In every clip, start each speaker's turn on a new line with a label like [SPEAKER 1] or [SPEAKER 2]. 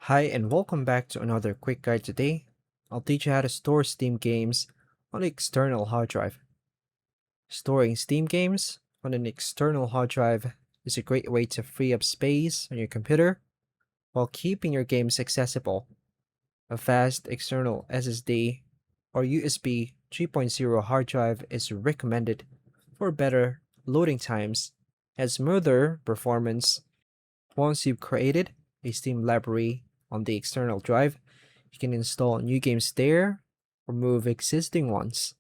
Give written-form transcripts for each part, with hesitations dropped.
[SPEAKER 1] Hi and welcome back to another quick guide today. I'll teach you how to store Steam games on an external hard drive. Storing Steam games on an external hard drive is a great way to free up space on your computer while keeping your games accessible. A fast external SSD or USB 3.0 hard drive is recommended for better loading times and smoother performance. Once you've created a Steam library on the external drive, you can install new games there or move existing ones.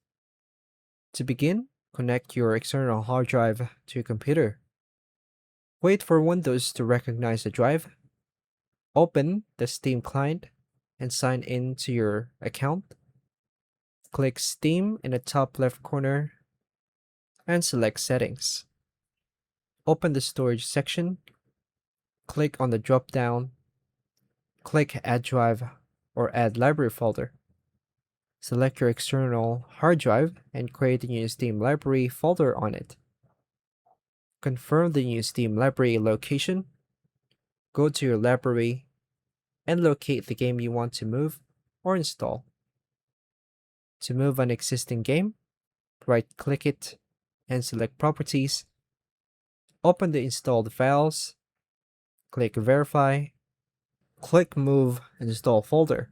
[SPEAKER 1] To begin, connect your external hard drive to your computer. Wait for Windows to recognize the drive. Open the Steam client and sign in to your account. Click Steam in the top left corner and select Settings. Open the storage section. Click on the drop down. Click Add Drive or Add Library folder. Select your external hard drive and create a new Steam library folder on it. Confirm the new Steam library location. Go to your library and locate the game you want to move or install. To move an existing game, right-click it and select Properties. Open the installed files. Click Verify. Click Move and Install folder.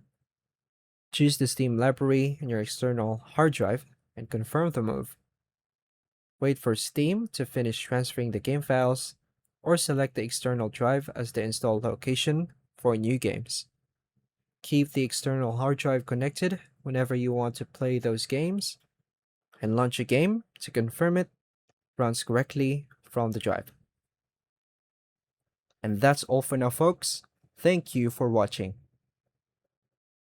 [SPEAKER 1] Choose the Steam library in your external hard drive and confirm the move. Wait for Steam to finish transferring the game files or select the external drive as the install location for new games. Keep the external hard drive connected whenever you want to play those games and launch a game to confirm it runs correctly from the drive. And that's all for now, folks. Thank you for watching.